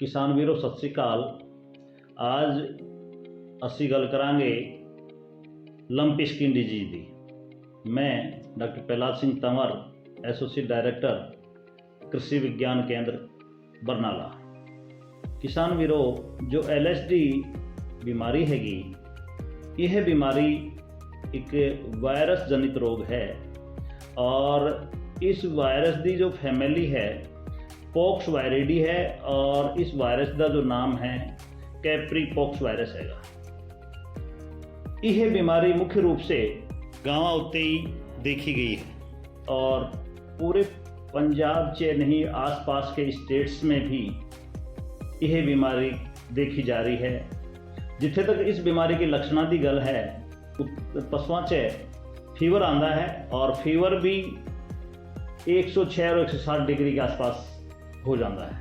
किसान वीरों सत श्री अकाल। आज ਅਸੀਂ ਗੱਲ ਕਰਾਂਗੇ ਲੰਪੀ ਸਕਿਨ ਡਿਜ਼ੀਜ਼ ਦੀ। मैं doctor Prahlad Singh Tanwar, associate director कृषि विज्ञान केंद्र बरनाला। किसान वीरों, जो LSD बीमारी हैगी, यह बीमारी एक वायरस जनित रोग है और इस वायरस की जो फैमिली है पॉक्स वायरिडी है और इस वायरस का जो नाम है कैप्री पॉक्स वायरस हैगा। यह बीमारी मुख्य रूप से गाँव उत्ते ही देखी गई है और पूरे पंजाब च नहीं आसपास के स्टेट्स में भी यह बीमारी देखी जा रही है। जिथे तक इस बीमारी की लक्षणों की गल है, पशुओं च फीवर आता है और फीवर भी 106 और 160 डिग्री के आसपास हो जाता है।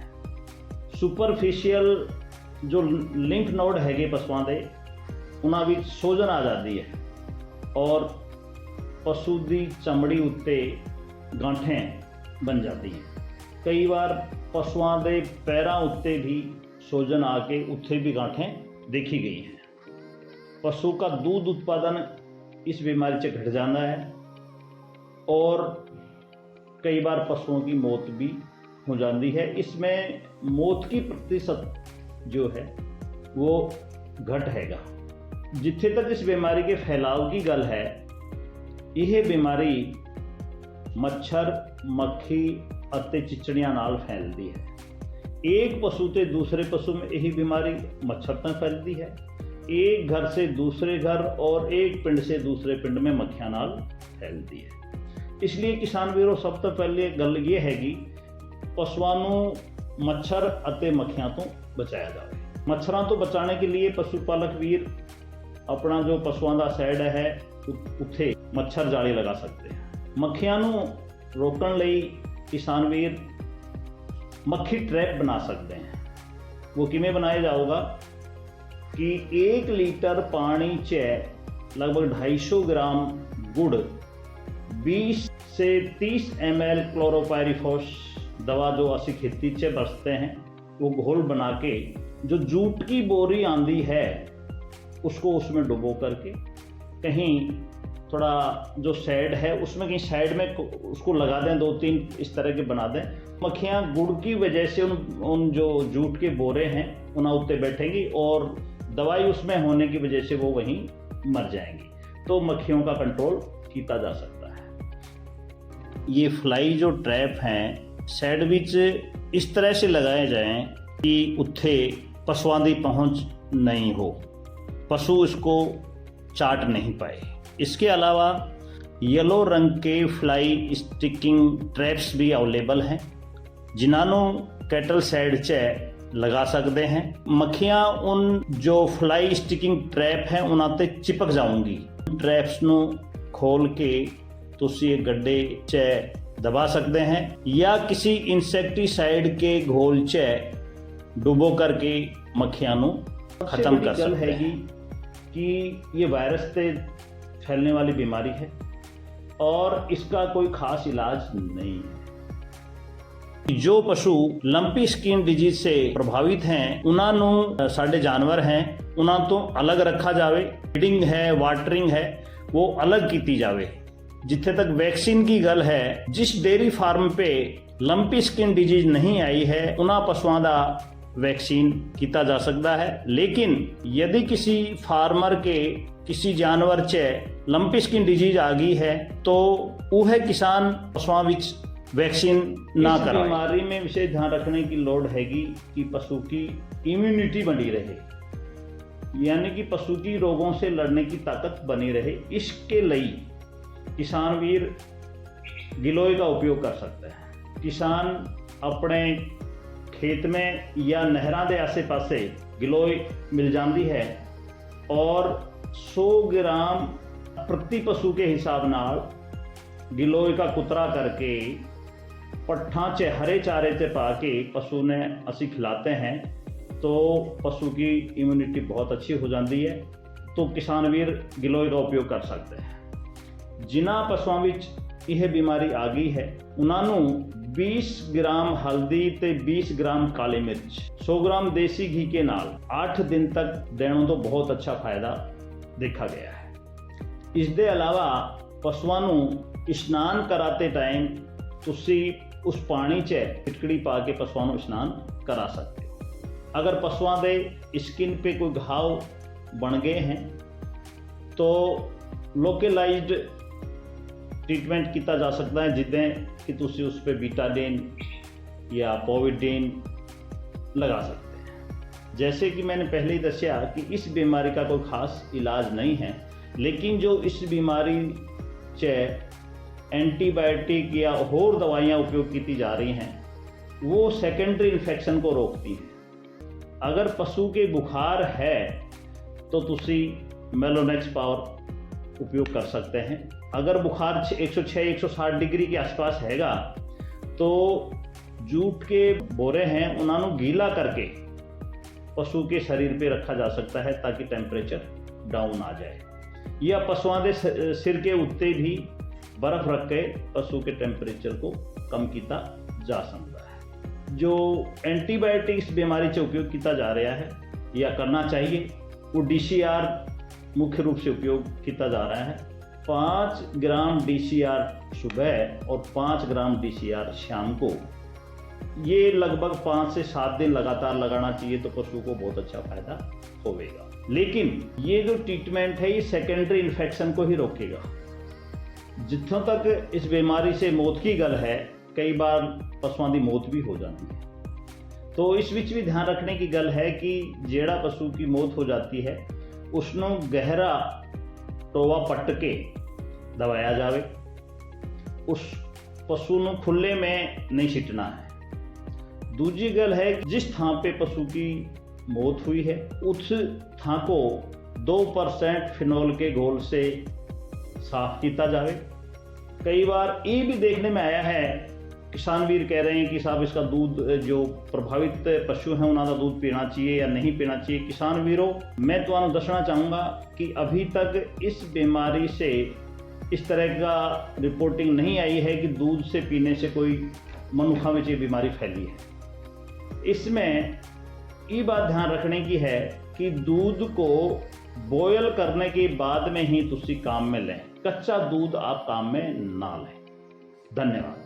सुपरफिशियल जो लिंफ नोड हैगे पशुओं के, उन्होंने सोजन आ जाती है और पशु की चमड़ी उत्ते गांठें बन जाती हैं। कई बार पशुओं के पैरों उत्ते भी सोजन आके उत्थे भी गांठें देखी गई हैं। पशु का दूध उत्पादन इस बीमारी से घट जाता है और कई बार पशुओं की मौत भी हो जाती है। इसमें मौत की प्रतिशत जो है वो घट हैगा। जिथे तक इस बीमारी के फैलाव की गल है, यह बीमारी मच्छर, मक्खी और चिचड़ियां नाल फैलती है। एक पशु से दूसरे पशु में यही बीमारी मच्छर तक फैलती है। एक घर से दूसरे घर और एक पिंड से दूसरे पिंड में मक्खियां नाल फैलती है। इसलिए किसान वीरों, सब तो पहले गल ये हैगी, पशुओं को मच्छर और मक्खियां तो बचाया जाए। मच्छरों तो बचाने के लिए पशुपालक वीर अपना जो पशुओं का सैड है उत्थे मच्छर जाली लगा सकते हैं। मक्खियां रोकने लई किसान वीर मक्खी ट्रैप बना सकते हैं। वो किमें बनाया जाऊगा कि 1 लीटर पानी च लगभग 250 ग्राम गुड़, 20 से 30 ml क्लोरोपायरीफॉस दवा जो असी खेती च बरतते हैं, वो घोल बना के जो जूट की बोरी आंदी है उसको उसमें डुबो करके कहीं थोड़ा जो साइड है उसमें कहीं साइड में उसको लगा दें, 2-3 इस तरह के बना दें। मक्खियाँ गुड़ की वजह से उन जो जूट के बोरे हैं उन उत्ते बैठेंगी और दवाई उसमें होने की वजह से वो वहीं मर जाएंगी। तो मक्खियों का कंट्रोल किया जा सकता है। ये फ्लाई जो ट्रैप हैं साइड विच इस तरह से लगाए जाएं कि उत्थे पशुओं की पहुँच नहीं हो, पशु इसको चाट नहीं पाए। इसके अलावा येलो रंग के फ्लाई स्टिकिंग ट्रैप्स भी अवेलेबल हैं, जिन्हों कैटल साइड च लगा सकते हैं। मक्खियाँ उन जो फ्लाई स्टिकिंग ट्रैप हैं उन्होंने चिपक जाऊंगी। ट्रैप्स को खोल के तुसी एक गड्ढे च दबा सकते हैं या किसी इंसेक्टिसाइड के घोल च डुबो करके मक्खियाँ खत्म कर सकते हैं। कि ये वायरस से फैलने वाली बीमारी है और इसका कोई खास इलाज नहीं है। जो पशु लंपी स्किन डिजीज से प्रभावित हैं, उन्होंने साढ़े जानवर हैं उन्होंने तो अलग रखा जाए। फीडिंग है, वाटरिंग है, वो अलग की जाए। जिथे तक वैक्सीन की गल है, जिस डेयरी फार्म पे लंपी स्किन डिजीज नहीं आई है उन्होंने पशुओं का वैक्सीन किया जा सकता है। लेकिन यदि किसी फार्मर के किसी जानवर च लंपी स्किन डिजीज आ गई है तो वह किसान पशुओं विच वैक्सीन ना कराए। बीमारी में विशेष ध्यान रखने की लोड़ हैगी कि पशु की इम्यूनिटी बनी रहे, यानी कि पशु की रोगों से लड़ने की ताकत बनी रहे। इसके लिए किसान वीर गिलोय का उपयोग कर सकते हैं। किसान अपने खेत में या नहरों के आसे पासे गिलोय मिल जाती है और 100 ग्राम प्रति पशु के हिसाब नाल गिलोय का कुतरा करके पट्ठा च हरे चारे च पा के पशु ने असी खिलाते हैं तो पशु की इम्यूनिटी बहुत अच्छी हो जाती है। तो किसान वीर गिलोय का उपयोग कर सकते हैं। जिन्हां पशुओं विच ਇਹ ਬਿਮਾਰੀ ਆ ਗਈ ਹੈ ਉਹਨਾਂ ਨੂੰ 20 ਗ੍ਰਾਮ ਹਲਦੀ ਤੇ 20 ਗ੍ਰਾਮ ਕਾਲੀ ਮਿਰਚ 100 ਗ੍ਰਾਮ ਦੇਸੀ ਘੀ के ਨਾਲ 8 ਦਿਨ ਤੱਕ ਦੇਣ ਤੋਂ ਬਹੁਤ ਅੱਛਾ ਫਾਇਦਾ ਦੇਖਾ ਗਿਆ ਹੈ। ਇਸ ਦੇ ਇਲਾਵਾ ਪਸ਼ੂਆਂ ਨੂੰ ਇਸ਼ਨਾਨ ਕਰਾਤੇ ਟਾਈਮ ਤੁਸੀਂ ਉਸ ਪਾਣੀ 'ਚ ਫਿਟਕੜੀ ਪਾ ਕੇ ਪਸ਼ੂਆਂ ਨੂੰ ਇਸ਼ਨਾਨ ਕਰਾ ਸਕਦੇ ਹੋ। ਅਗਰ ਪਸ਼ੂਆਂ ਦੇ ਸਕਿਨ पे कोई घाव बन गए हैं तो लोकलाइज्ड ट्रीटमेंट किया जा सकता है, जिद्दां कि तुसी उस पर बीटाडीन या पोविडीन लगा सकते हैं। जैसे कि मैंने पहले ही दसिया कि इस बीमारी का कोई खास इलाज नहीं है, लेकिन जो इस बीमारी च एंटीबायोटिक या होर दवाइयाँ उपयोग की जा रही हैं वो सेकेंडरी इन्फेक्शन को रोकती हैं। अगर पशु के बुखार है तो तुसी मेलोनेक्स पावर उपयोग कर सकते हैं। अगर बुखार 106-160 डिग्री के आसपास हैगा तो जूट के बोरे हैं उन्होंने गीला करके पशु के शरीर पे रखा जा सकता है ताकि टेम्परेचर डाउन आ जाए, या पशुओं के सिर के उत्ते भी बर्फ रख के पशु के टेम्परेचर को कम किया जा सकता है। जो एंटीबायोटिक इस बीमारी से उपयोग किया जा रहा है या करना चाहिए वो DCR मुख्य रूप से उपयोग किया जा रहा है। 5 ग्राम DCR सुबह और 5 ग्राम DCR शाम को, ये लगभग 5 से 7 दिन लगातार लगाना चाहिए तो पशु को बहुत अच्छा फायदा होगा। लेकिन ये जो ट्रीटमेंट है ये सेकेंडरी इन्फेक्शन को ही रोकेगा। जितों तक इस बीमारी से मौत की गल है, कई बार पशुओं की मौत भी हो जाती है, तो इस विच भी ध्यान रखने की गल है कि जेड़ा पशु की मौत हो जाती है उसनों गहरा टोवा पट के दबाया जाए, उस पशु को खुले में नहीं छिटना है। दूजी गल है कि जिस थां पे पशु की मौत हुई है उस थां को 2% फिनोल के घोल से साफ किया जाए। कई बार ये भी देखने में आया है, किसान वीर कह रहे हैं कि साहब इसका दूध, जो प्रभावित पशु हैं उन्होंने दूध पीना चाहिए या नहीं पीना चाहिए। किसान वीरों, मैं तुहानू दसना चाहूँगा कि अभी तक इस बीमारी से इस तरह का रिपोर्टिंग नहीं आई है कि दूध से पीने से कोई मनुखों में ये बीमारी फैली है। इसमें ये बात ध्यान रखने की है कि दूध को बॉयल करने के बाद में ही तुसी काम में लें, कच्चा दूध आप काम में ना लें। धन्यवाद।